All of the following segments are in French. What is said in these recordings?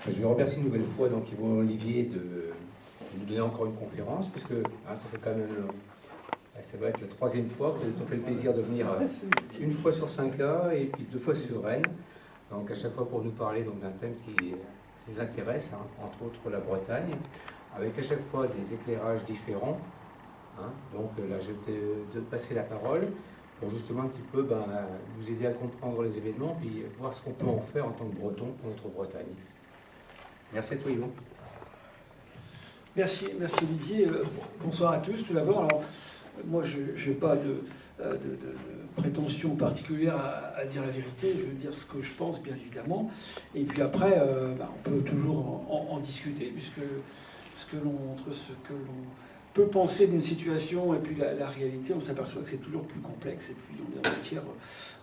Je remercie une nouvelle fois donc Yvon Olivier de nous donner encore une conférence, parce que ça fait quand même, ça va être la troisième fois que nous avons fait le plaisir de venir une fois sur 5A et puis 2 fois sur Rennes. Donc à chaque fois pour nous parler d'un thème qui nous intéresse, entre autres la Bretagne, avec à chaque fois des éclairages différents. Donc là, je vais te passer la parole pour justement un petit peu nous aider à comprendre les événements puis voir ce qu'on peut en faire en tant que Breton pour notre Bretagne. Merci à toi, Yvon. Merci Olivier. Bonsoir à tous. Tout d'abord, alors moi je n'ai pas de prétention particulière à dire la vérité. Je veux dire ce que je pense, bien évidemment. Et puis après, on peut toujours en discuter, puisque entre ce que l'on peut penser d'une situation et puis la réalité, on s'aperçoit que c'est toujours plus complexe. Et puis on est en matière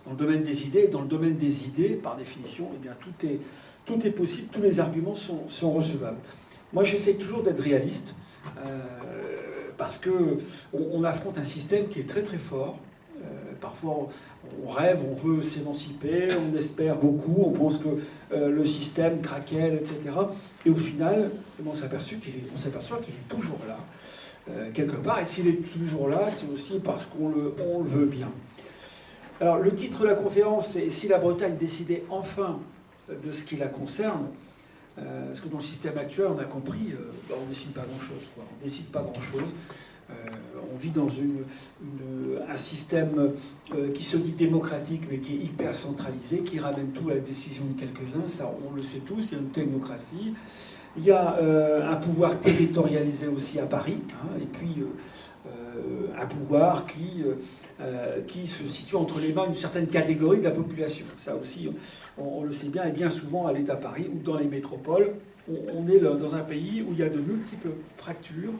dans le domaine des idées. Et dans le domaine des idées, par définition, eh bien, tout est possible, tous les arguments sont recevables. Moi, j'essaie toujours d'être réaliste, parce qu'on affronte un système qui est très très fort. Parfois, on rêve, on veut s'émanciper, on espère beaucoup, on pense que le système craquelle, etc. Et au final, on s'aperçoit qu'il est toujours là, quelque part. Et s'il est toujours là, c'est aussi parce qu'on le veut bien. Alors, le titre de la conférence, c'est « Si la Bretagne décidait enfin de ce qui la concerne », parce que dans le système actuel, on a compris, on ne décide pas grand-chose. On ne décide pas grand-chose. On vit dans un système qui se dit démocratique, mais qui est hyper centralisé, qui ramène tout à la décision de quelques-uns. Ça, on le sait tous, il y a une technocratie. Il y a un pouvoir territorialisé aussi à Paris, et puis un pouvoir qui se situe entre les mains d'une certaine catégorie de la population. Ça aussi, on le sait bien, et bien souvent à l'État Paris ou dans les métropoles, on est dans un pays où il y a de multiples fractures.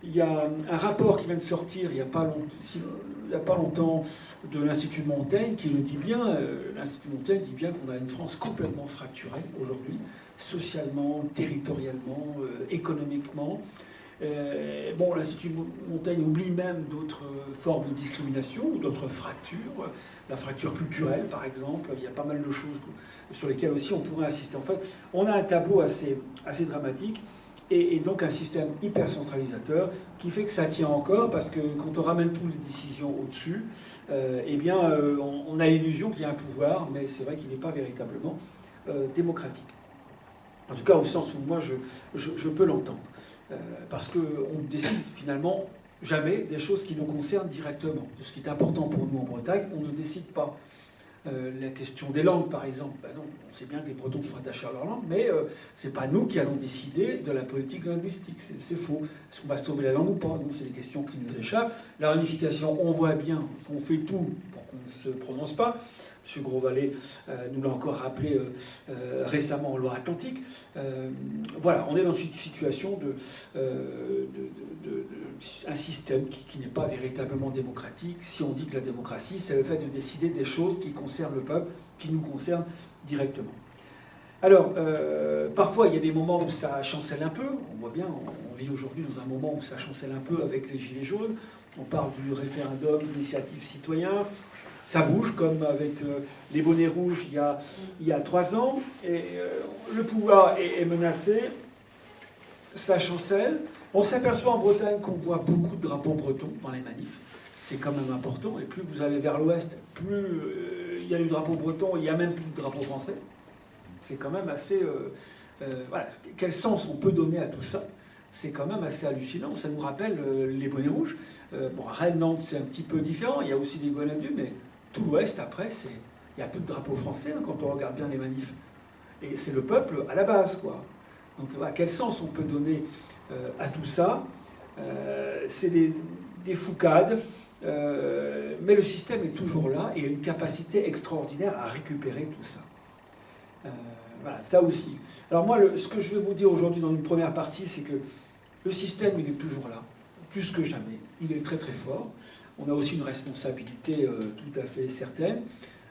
Il y a un rapport qui vient de sortir il n'y a pas longtemps de l'Institut Montaigne qui le dit bien. L'Institut Montaigne dit bien qu'on a une France complètement fracturée aujourd'hui, socialement, territorialement, économiquement. L'Institut Montaigne oublie même d'autres formes de discrimination ou d'autres fractures. La fracture culturelle, par exemple, il y a pas mal de choses sur lesquelles aussi on pourrait insister. En fait, on a un tableau assez dramatique et donc un système hyper centralisateur qui fait que ça tient encore parce que quand on ramène toutes les décisions au-dessus, on a l'illusion qu'il y a un pouvoir, mais c'est vrai qu'il n'est pas véritablement démocratique. En tout cas, au sens où moi je peux l'entendre. Parce qu'on ne décide finalement jamais des choses qui nous concernent directement. De ce qui est important pour nous en Bretagne, on ne décide pas. La question des langues, par exemple, non, on sait bien que les Bretons sont attachés à leur langue, mais ce n'est pas nous qui allons décider de la politique linguistique. C'est faux. Est-ce qu'on va sauver la langue ou pas? Non, c'est des questions qui nous échappent. La réunification, on voit bien qu'on fait tout pour qu'on ne se prononce pas. M. Grosvalet nous l'a encore rappelé récemment en Loire-Atlantique. Voilà, on est dans une situation un système qui n'est pas véritablement démocratique. Si on dit que la démocratie, c'est le fait de décider des choses qui concernent le peuple, qui nous concernent directement. Alors, parfois, il y a des moments où ça chancelle un peu. On voit bien, on vit aujourd'hui dans un moment où ça chancelle un peu avec les Gilets jaunes. On parle du référendum d'initiative citoyen. Ça bouge, comme avec les bonnets rouges il y a 3 ans. Et le pouvoir est menacé. Ça chancelle. On s'aperçoit en Bretagne qu'on voit beaucoup de drapeaux bretons dans les manifs. C'est quand même important. Et plus vous allez vers l'ouest, plus il y a du drapeau breton. Il n'y a même plus de drapeau français. C'est quand même assez... voilà. Quel sens on peut donner à tout ça? C'est quand même assez hallucinant. Ça nous rappelle les bonnets rouges. Rennes, Nantes, c'est un petit peu différent. Il y a aussi des Grenadiers, mais tout l'ouest, après, il y a peu de drapeaux français quand on regarde bien les manifs. Et c'est le peuple à la base, quoi. Donc, quel sens on peut donner à tout ça? C'est des foucades, mais le système est toujours là et a une capacité extraordinaire à récupérer tout ça. Voilà, ça aussi. Alors moi, ce que je vais vous dire aujourd'hui dans une première partie, c'est que le système, il est toujours là, plus que jamais. Il est très très fort. On a aussi une responsabilité tout à fait certaine.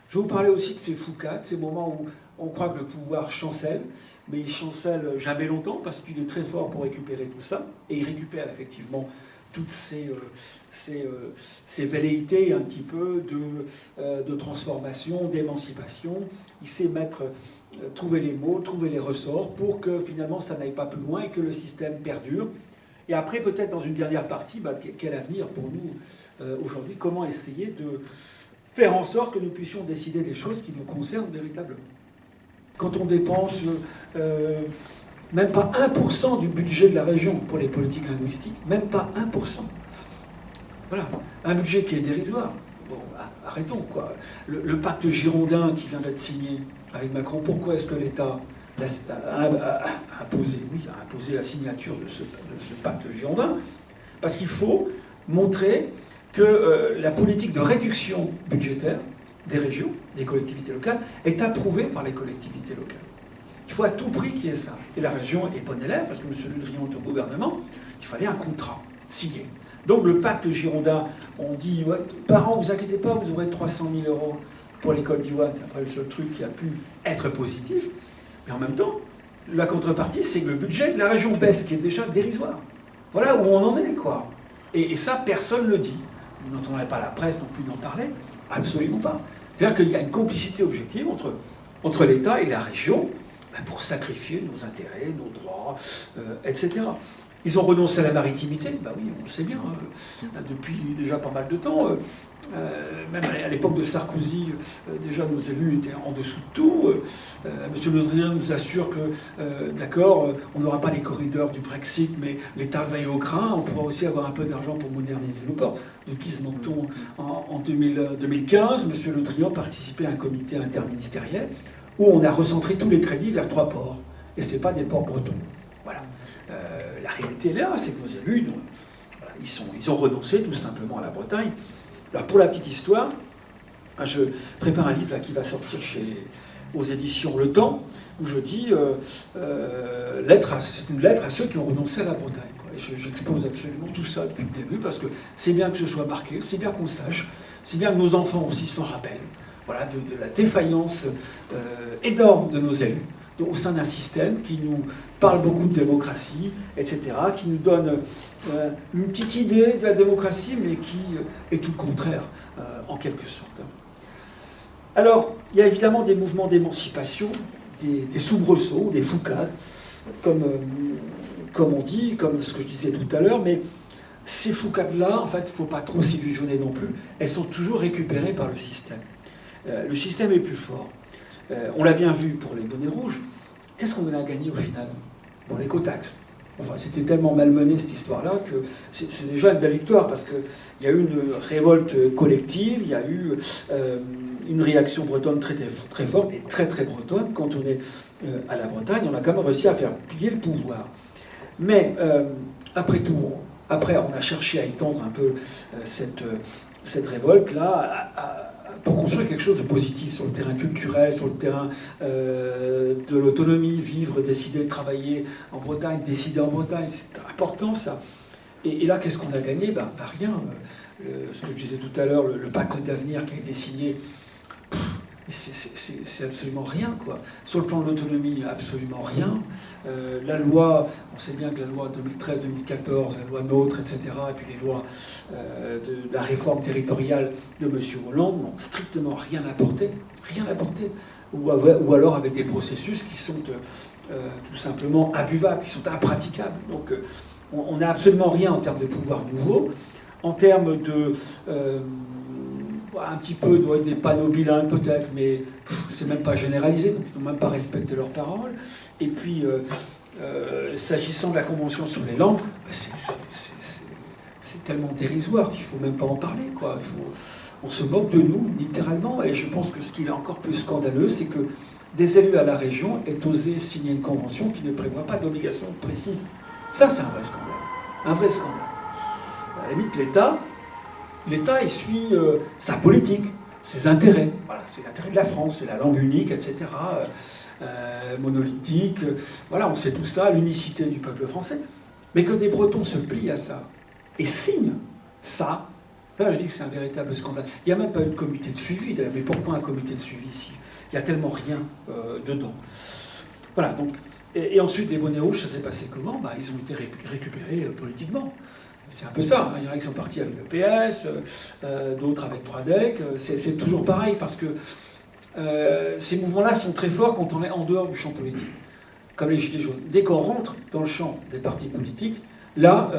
Je vais vous parler aussi de ces foucades, ces moments où on croit que le pouvoir chancelle, mais il chancelle jamais longtemps parce qu'il est très fort pour récupérer tout ça. Et il récupère effectivement toutes ces velléités un petit peu de transformation, d'émancipation. Il sait trouver les mots, trouver les ressorts pour que finalement ça n'aille pas plus loin et que le système perdure. Et après, peut-être dans une dernière partie, quel avenir pour nous aujourd'hui? Comment essayer de faire en sorte que nous puissions décider des choses qui nous concernent véritablement? Quand on dépense même pas 1% du budget de la région pour les politiques linguistiques, même pas 1%. Voilà, un budget qui est dérisoire. Bon, arrêtons, quoi. Le pacte girondin qui vient d'être signé avec Macron, pourquoi est-ce que l'État a imposé la signature de ce pacte girondin? Parce qu'il faut montrer que la politique de réduction budgétaire des régions, des collectivités locales, est approuvée par les collectivités locales. Il faut à tout prix qu'il y ait ça. Et la région est bonne élève, parce que M. Le Drian est au gouvernement, il fallait un contrat signé. Donc le pacte girondin, on dit, ouais, parents, vous inquiétez pas, vous aurez 300 000 euros pour l'école d'Iwan, c'est après le seul truc qui a pu être positif. Mais en même temps, la contrepartie, c'est que le budget de la région baisse, qui est déjà dérisoire. Voilà où on en est, quoi. Et ça, personne ne le dit. Vous n'entendrez pas la presse non plus d'en parler, absolument pas. C'est-à-dire qu'il y a une complicité objective entre l'État et la région pour sacrifier nos intérêts, nos droits, etc. Ils ont renoncé à la maritimité, oui, on le sait bien, depuis déjà pas mal de temps. Même à l'époque de Sarkozy, déjà nos élus étaient en dessous de tout. Monsieur Le Drian nous assure que, d'accord, on n'aura pas les corridors du Brexit, mais l'État veille au crin, on pourra aussi avoir un peu d'argent pour moderniser nos ports. De qui se manque-t-on en 2015, Monsieur Le Drian participait à un comité interministériel où on a recentré tous les crédits vers 3 ports. Et ce n'est pas des ports bretons. Voilà. La réalité est là, c'est que nos élus, voilà, ils ont renoncé tout simplement à la Bretagne. Alors pour la petite histoire, je prépare un livre là, qui va sortir aux éditions Le Temps, où je dis c'est une lettre à ceux qui ont renoncé à la Bretagne. J'expose absolument tout ça depuis le début, parce que c'est bien que ce soit marqué, c'est bien qu'on sache, c'est bien que nos enfants aussi s'en rappellent, voilà, de la défaillance énorme de nos élus au sein d'un système qui nous parle beaucoup de démocratie, etc., qui nous donne une petite idée de la démocratie, mais qui est tout le contraire, en quelque sorte. Alors, il y a évidemment des mouvements d'émancipation, des soubresauts, des foucades, comme on dit, comme ce que je disais tout à l'heure, mais ces foucades-là, en fait, il ne faut pas trop s'illusionner non plus, elles sont toujours récupérées par le système. Le système est plus fort. On l'a bien vu pour les bonnets rouges. Qu'est-ce qu'on a gagné au final? Bon, l'écotaxe. Enfin, c'était tellement malmené cette histoire-là que c'est déjà une belle victoire, parce qu'il y a eu une révolte collective, il y a eu une réaction bretonne très, très forte et très très bretonne. Quand on est à la Bretagne, on a quand même réussi à faire plier le pouvoir. Mais après tout, on a cherché à étendre un peu cette révolte-là pour construire quelque chose de positif sur le terrain culturel, sur le terrain de l'autonomie, vivre, décider de travailler en Bretagne, décider en Bretagne, c'est important ça. Et là, qu'est-ce qu'on a gagné? Rien. Ce que je disais tout à l'heure, le pacte d'avenir qui a été signé, c'est absolument rien, quoi. Sur le plan de l'autonomie, absolument rien. La loi, on sait bien que la loi 2013-2014, la loi NOTRe, etc., et puis les lois de la réforme territoriale de M. Hollande n'ont strictement rien apporté. Rien apporté. Ou alors avec des processus qui sont tout simplement imbuvables, qui sont impraticables. Donc on n'a absolument rien en termes de pouvoir nouveau. En termes de... un petit peu des panneaux bilingues peut-être, mais c'est même pas généralisé, donc ils n'ont même pas respecté leurs paroles. Et puis, s'agissant de la Convention sur les langues, c'est tellement dérisoire qu'il ne faut même pas en parler, quoi. On se moque de nous, littéralement, et je pense que ce qui est encore plus scandaleux, c'est que des élus à la région aient osé signer une convention qui ne prévoit pas d'obligation précise. Ça, c'est un vrai scandale. Un vrai scandale. À la limite, l'État, il suit sa politique, ses intérêts. Voilà, c'est l'intérêt de la France, c'est la langue unique, etc., monolithique. Voilà, on sait tout ça, l'unicité du peuple français. Mais que des Bretons se plient à ça et signent ça, là, je dis que c'est un véritable scandale. Il n'y a même pas eu de comité de suivi, d'ailleurs. Mais pourquoi un comité de suivi ici? Il n'y a tellement rien dedans. Voilà, donc... Et ensuite, les bonnets rouges, ça s'est passé comment? Ils ont été récupérés politiquement. C'est un peu ça, hein. Il y en a qui sont partis avec le PS, d'autres avec Pradec. C'est toujours pareil, parce que ces mouvements-là sont très forts quand on est en dehors du champ politique, comme les Gilets jaunes. Dès qu'on rentre dans le champ des partis politiques, là,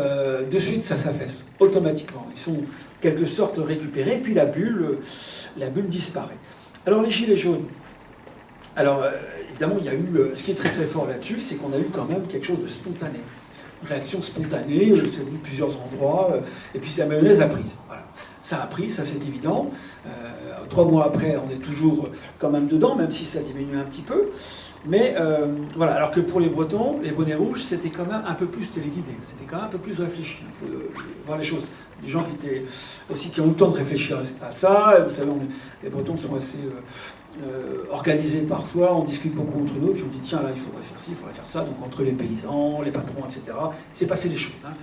de suite, ça s'affaisse, automatiquement. Ils sont, en quelque sorte, récupérés, puis la bulle disparaît. Alors, les Gilets jaunes, alors, évidemment, il y a eu... ce qui est très très fort là-dessus, c'est qu'on a eu quand même quelque chose de spontané. Réaction spontanée, c'est venu de plusieurs endroits, et puis la mayonnaise a prise. Voilà. Ça a pris, ça c'est évident. 3 mois après, on est toujours quand même dedans, même si ça diminue un petit peu. Mais voilà, alors que pour les Bretons, les bonnets rouges, c'était quand même un peu plus téléguidé, c'était quand même un peu plus réfléchi. Il faut voir les choses. Des gens qui ont eu le temps de réfléchir à ça. Vous savez, les Bretons sont assez organisés parfois, on discute beaucoup entre nous, puis on dit tiens là il faudrait faire ci, il faudrait faire ça, donc entre les paysans, les patrons, etc. C'est passé des choses. Hein.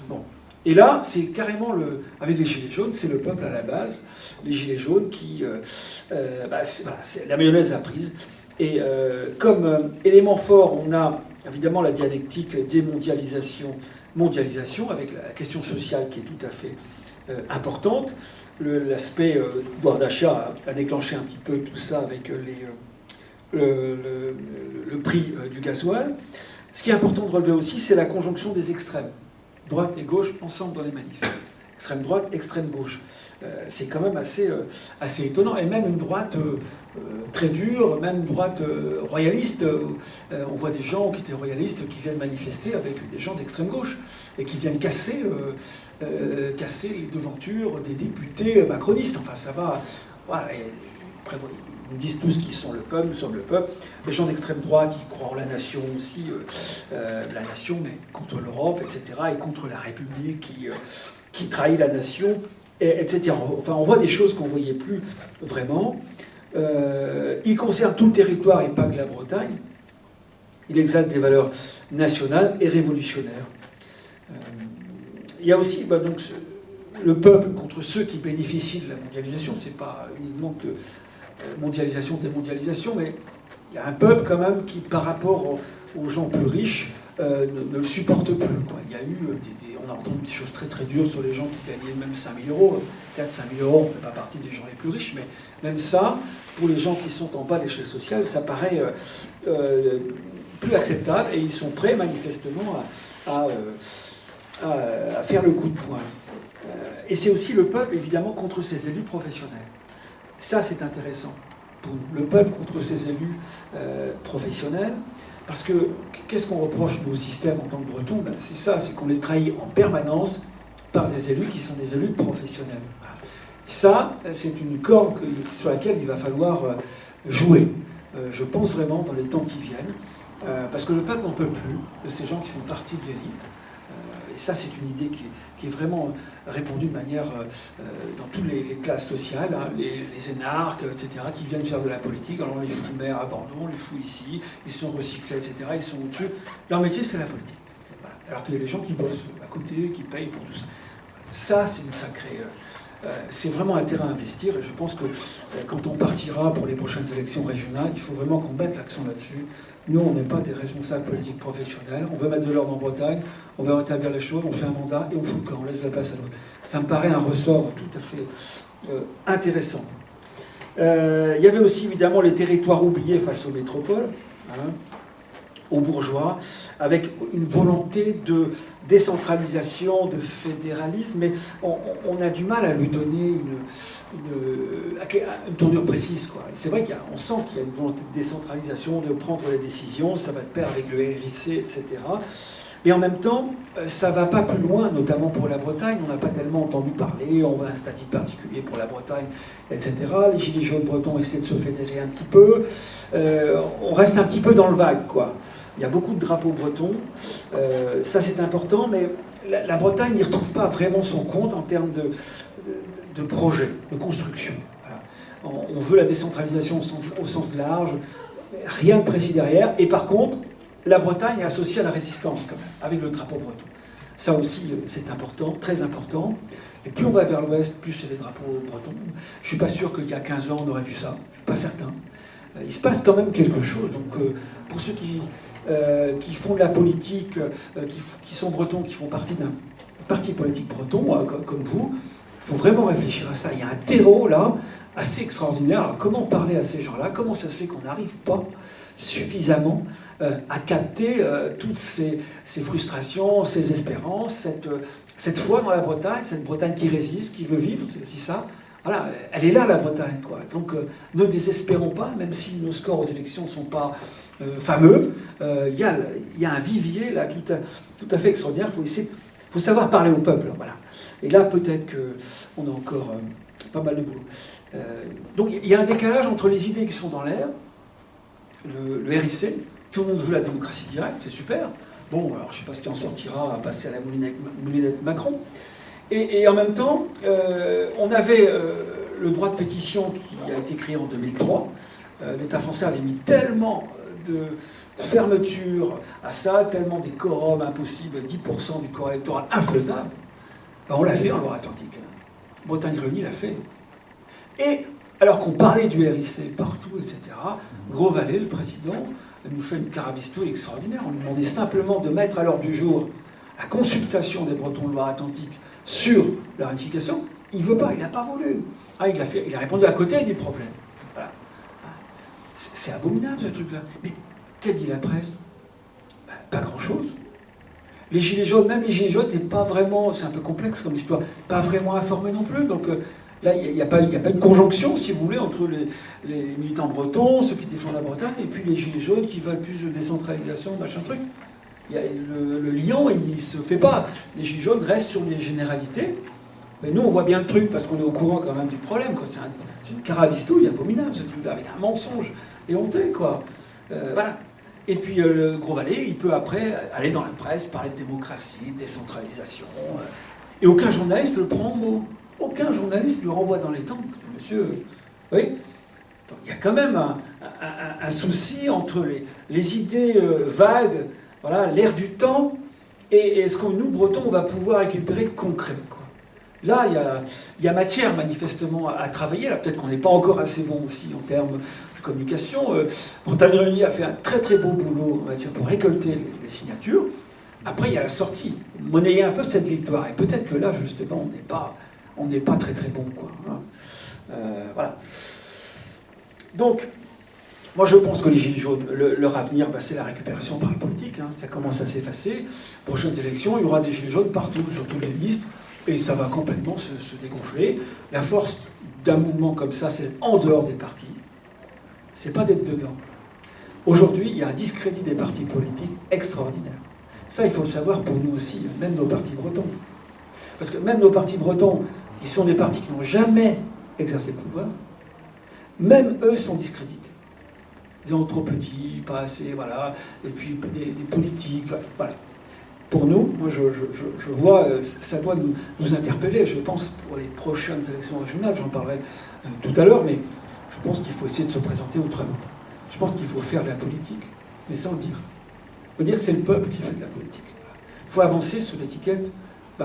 Bon. Et là, c'est carrément avec les Gilets jaunes, c'est le peuple à la base, les Gilets jaunes qui... voilà, la mayonnaise a prise. Et comme élément fort, on a évidemment la dialectique démondialisation, avec la question sociale qui est tout à fait importante. L'aspect pouvoir d'achat a déclenché un petit peu tout ça avec le prix du gasoil. Ce qui est important de relever aussi, c'est la conjonction des extrêmes. Droite et gauche ensemble dans les manifs. Extrême droite, extrême gauche. C'est quand même assez étonnant. Et même une droite très dure, même une droite royaliste. On voit des gens qui étaient royalistes qui viennent manifester avec des gens d'extrême gauche et qui viennent casser les devantures des députés macronistes. Enfin, ça va... Voilà. Et après, ils nous disent tous qu'ils sont le peuple, nous sommes le peuple. Les gens d'extrême droite, qui croient en la nation aussi, la nation, mais contre l'Europe, etc., et contre la République qui trahit la nation, etc. Enfin, on voit des choses qu'on ne voyait plus vraiment. Il concerne tout le territoire et pas que la Bretagne. Il exalte des valeurs nationales et révolutionnaires. Il y a aussi donc, le peuple contre ceux qui bénéficient de la mondialisation. Ce n'est pas uniquement que mondialisation, démondialisation, mais il y a un peuple quand même qui, par rapport aux gens plus riches, ne le supporte plus. Quoi. Il y a eu on a entendu des choses très très dures sur les gens qui gagnaient même 5 000 euros. 4 5 000 euros, on ne fait pas partie des gens les plus riches, mais même ça, pour les gens qui sont en bas de l'échelle sociale, ça paraît plus acceptable, et ils sont prêts manifestement à faire le coup de poing. Et c'est aussi le peuple, évidemment, contre ses élus professionnels. Ça, c'est intéressant pour nous. Le peuple contre ses élus professionnels. Parce que, qu'est-ce qu'on reproche nous au système en tant que Bretons? Ben, c'est ça, c'est qu'on est trahi en permanence par des élus qui sont des élus professionnels. Et ça, c'est une corde sur laquelle il va falloir jouer. Je pense vraiment dans les temps qui viennent. Parce que le peuple n'en peut plus de ces gens qui font partie de l'élite. Et ça, c'est une idée qui est vraiment répandue de manière dans toutes les classes sociales, hein, les énarques, etc., qui viennent faire de la politique. Alors on les fout maire à Bordeaux, on les fout ici, ils sont recyclés, etc., ils sont au-dessus. Leur métier, c'est la politique. Voilà. Alors qu'il y a des gens qui bossent à côté, qui payent pour tout ça. Ça, c'est une sacrée... c'est vraiment un terrain à investir, et je pense que quand on partira pour les prochaines élections régionales, il faut vraiment qu'on mette l'accent là-dessus. Nous, on n'est pas des responsables politiques professionnels, on veut mettre de l'ordre en Bretagne, on veut rétablir les choses, on fait un mandat et on fout le camp, on laisse la place à l'autre. Ça me paraît un ressort tout à fait intéressant. Il y avait aussi évidemment les territoires oubliés face aux métropoles, hein, aux bourgeois, avec une volonté de décentralisation, de fédéralisme, mais on a du mal à lui donner une tournure précise. C'est vrai qu'on sent qu'il y a une volonté de décentralisation, de prendre les décisions, ça va de pair avec le RIC, etc. Mais en même temps, ça ne va pas plus loin, notamment pour la Bretagne. On n'a pas tellement entendu parler, on veut un statut particulier pour la Bretagne, etc. Les Gilets jaunes bretons essaient de se fédérer un petit peu. On reste un petit peu dans le vague, quoi. Il y a beaucoup de drapeaux bretons, ça c'est important, mais la Bretagne n'y retrouve pas vraiment son compte en termes de projet, de construction. Voilà. On veut la décentralisation au sens large, rien de précis derrière, et par contre, la Bretagne est associée à la résistance quand même, avec le drapeau breton. Ça aussi, c'est important, très important. Et plus on va vers l'ouest, plus c'est les drapeaux bretons. Je ne suis pas sûr qu'il y a 15 ans, on aurait vu ça, pas certain. Il se passe quand même quelque chose. Donc, pour ceux qui font de la politique, qui sont bretons, qui font partie d'un partis politiques bretons, comme vous, il faut vraiment réfléchir à ça. Il y a un terreau là, assez extraordinaire. Alors, comment parler à ces gens-là? Comment ça se fait qu'on n'arrive pas suffisamment à capter toutes ces frustrations, ces espérances, cette foi dans la Bretagne, cette Bretagne qui résiste, qui veut vivre, c'est aussi ça. Voilà, elle est là, la Bretagne, quoi. Donc, ne désespérons pas, même si nos scores aux élections ne sont pas fameux. Il y a un vivier, là, tout à fait extraordinaire. Il faut savoir parler au peuple, voilà. Et là, peut-être qu'on a encore pas mal de boulot. Donc, il y a un décalage entre les idées qui sont dans l'air, le RIC, tout le monde veut la démocratie directe, c'est super. Bon, alors je ne sais pas ce qui en sortira à passer à la moulinette Macron. Et en même temps, on avait le droit de pétition qui a été créé en 2003. L'État français avait mis tellement de fermeture à ça, tellement des quorums impossibles, 10% du corps électoral infaisable. Ben, on l'a fait en Loire-Atlantique. Bretagne Réunie l'a fait. Et alors qu'on parlait du RIC partout, etc., Grosvalet, le président, nous fait une carabistouille extraordinaire. On lui demandait simplement de mettre à l'ordre du jour la consultation des Bretons de Loire-Atlantique sur la réunification. Il ne veut pas, il n'a pas voulu. Ah, il a répondu à côté du problème. Voilà. C'est abominable ce truc-là. Mais qu'a dit la presse? Ben, pas grand-chose. Les Gilets jaunes, même les Gilets jaunes, n'étaient pas vraiment, c'est un peu complexe comme histoire, pas vraiment informés non plus. Donc là, il n'y a pas une conjonction, si vous voulez, entre les militants bretons, ceux qui défendent la Bretagne, et puis les Gilets jaunes qui veulent plus de décentralisation, machin truc. Le lien, il ne se fait pas. Les Gilets jaunes restent sur les généralités. Mais nous, on voit bien le truc parce qu'on est au courant quand même du problème. C'est une carabistouille abominable, ce truc-là, avec un mensonge éhonté, quoi. Voilà. Et puis le Grosvalet, il peut après aller dans la presse, parler de démocratie, de décentralisation. Et aucun journaliste le prend en mot. Aucun journaliste le renvoie dans les temps. Monsieur, oui. Donc, il y a quand même un souci entre les idées vagues, voilà, l'air du temps, et ce que nous, Bretons, on va pouvoir récupérer de concret, quoi. Là, il y a matière, manifestement, à travailler. Là, peut-être qu'on n'est pas encore assez bon aussi en termes de communication. Bretagne Réunie a fait un très très beau boulot, on va dire, pour récolter les signatures. Après, il y a la sortie. Monnayer un peu cette victoire. Et peut-être que là, justement, on n'est pas très très bon, quoi. Voilà. Donc, moi je pense que les Gilets jaunes, leur avenir, c'est la récupération par le politique. Hein. Ça commence à s'effacer. Prochaines élections, il y aura des Gilets jaunes partout, sur toutes les listes. Et ça va complètement se dégonfler. La force d'un mouvement comme ça, c'est en dehors des partis. C'est pas d'être dedans. Aujourd'hui, il y a un discrédit des partis politiques extraordinaire. Ça, il faut le savoir pour nous aussi, même nos partis bretons. Parce que même nos partis bretons, qui sont des partis qui n'ont jamais exercé le pouvoir, même eux sont discrédités. Ils sont trop petits, pas assez, voilà. Et puis des politiques, voilà. Pour nous, moi je vois, ça doit nous interpeller, je pense, pour les prochaines élections régionales, j'en parlerai tout à l'heure, mais je pense qu'il faut essayer de se présenter autrement. Je pense qu'il faut faire de la politique, mais sans le dire. Il faut dire que c'est le peuple qui fait de la politique. Il faut avancer sur l'étiquette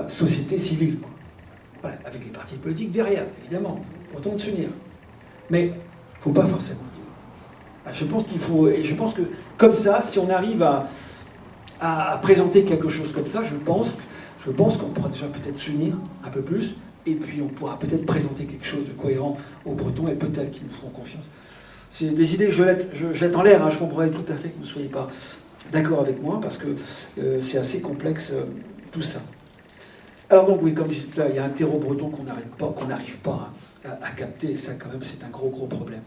société civile, quoi. Voilà, avec les partis politiques derrière, évidemment, autant de s'unir. Mais il ne faut pas forcément dire. Je pense qu'il faut, et je pense que comme ça, si on arrive à présenter quelque chose comme ça, je pense qu'on pourra déjà peut-être s'unir un peu plus, et puis on pourra peut-être présenter quelque chose de cohérent aux Bretons, et peut-être qu'ils nous feront confiance. C'est des idées que je jette en l'air, hein. Je comprendrais tout à fait que vous ne soyez pas d'accord avec moi, parce que c'est assez complexe tout ça. Alors donc oui, comme je disais tout à l'heure, il y a un terreau breton qu'on n'arrive pas à capter, et ça quand même c'est un gros problème.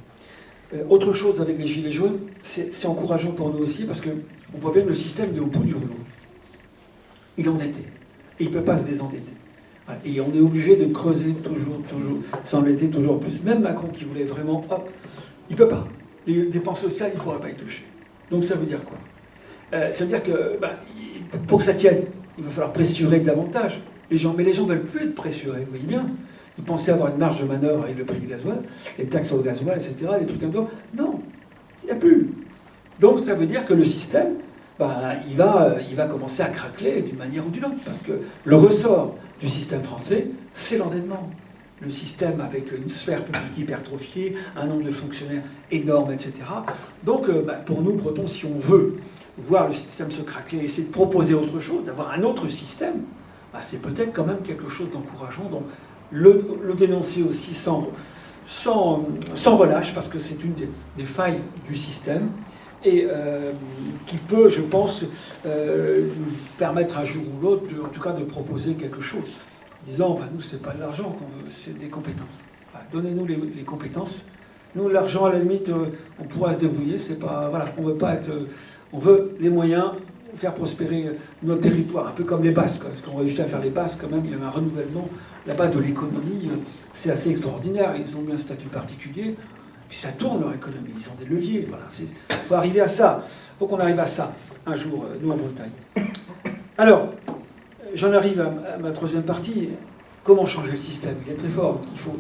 Autre chose avec les Gilets jaunes, c'est encourageant pour nous aussi, parce qu'on voit bien que le système est au bout du rouleau. Il est endetté. Et il ne peut pas se désendetter. Voilà. Et on est obligé de creuser toujours, s'endetter toujours plus. Même Macron qui voulait vraiment, hop, il ne peut pas. Les dépenses sociales, il ne pourra pas y toucher. Donc ça veut dire quoi? Ça veut dire que pour que ça tienne, il va falloir pressurer davantage les gens. Mais les gens ne veulent plus être pressurés, vous voyez bien. Ils pensaient avoir une marge de manœuvre avec le prix du gasoil, les taxes sur le gasoil, etc., des trucs comme ça. Non, il n'y a plus. Donc ça veut dire que le système, il va commencer à craquer d'une manière ou d'une autre. Parce que le ressort du système français, c'est l'endettement. Le système avec une sphère publique hypertrophiée, un nombre de fonctionnaires énorme, etc. Donc pour nous, Bretons, si on veut voir le système se craquer, essayer de proposer autre chose, d'avoir un autre système, bah, c'est peut-être quand même quelque chose d'encourageant. Donc le dénoncer aussi sans relâche, parce que c'est une des failles du système, et qui peut, je pense, nous permettre un jour ou l'autre, en tout cas, de proposer quelque chose. En disant, bah, nous, c'est pas de l'argent qu'on veut, c'est des compétences. Voilà, donnez-nous les compétences. Nous, l'argent, à la limite, on pourra se débrouiller. C'est pas, voilà, on veut pas être... on veut les moyens, faire prospérer nos territoires, un peu comme les Basques. Parce qu'on réussit à faire les Basques, quand même, il y a un renouvellement là-bas de l'économie. C'est assez extraordinaire. Ils ont mis un statut particulier. Puis ça tourne leur économie, ils ont des leviers. Voilà. Il faut arriver à ça. Il faut qu'on arrive à ça un jour, nous en Bretagne. Alors, j'en arrive à ma troisième partie. Comment changer le système? Il est très fort. Donc il faut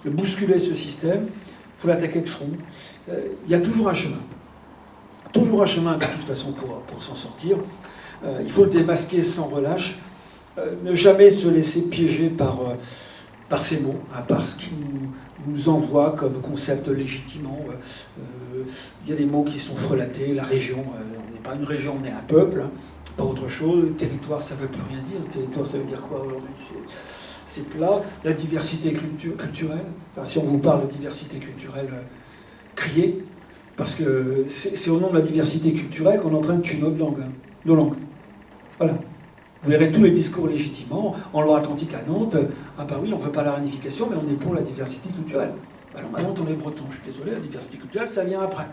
le bousculer, ce système. Il faut l'attaquer de front. Il y a toujours un chemin. Toujours un chemin, de toute façon, pour s'en sortir. Il faut le démasquer sans relâche. Ne jamais se laisser piéger par ces mots, par ce qui nous envoie comme concept légitimant. Il y a des mots qui sont frelatés. La région, on n'est pas une région, on est un peuple, hein, pas autre chose. Le territoire, ça ne veut plus rien dire. Le territoire, ça veut dire quoi aujourd'hui? C'est plat. La diversité culturelle. Enfin, si on vous parle de diversité culturelle, criez. Parce que c'est au nom de la diversité culturelle qu'on est en train de tuer notre langue, hein, nos langues. Voilà. Vous verrez tous les discours légitimants, en Loire-Atlantique à Nantes, ah ben oui, on ne veut pas la réunification, mais on est pour la diversité culturelle. Alors maintenant, on est breton, je suis désolé, la diversité culturelle, ça vient après.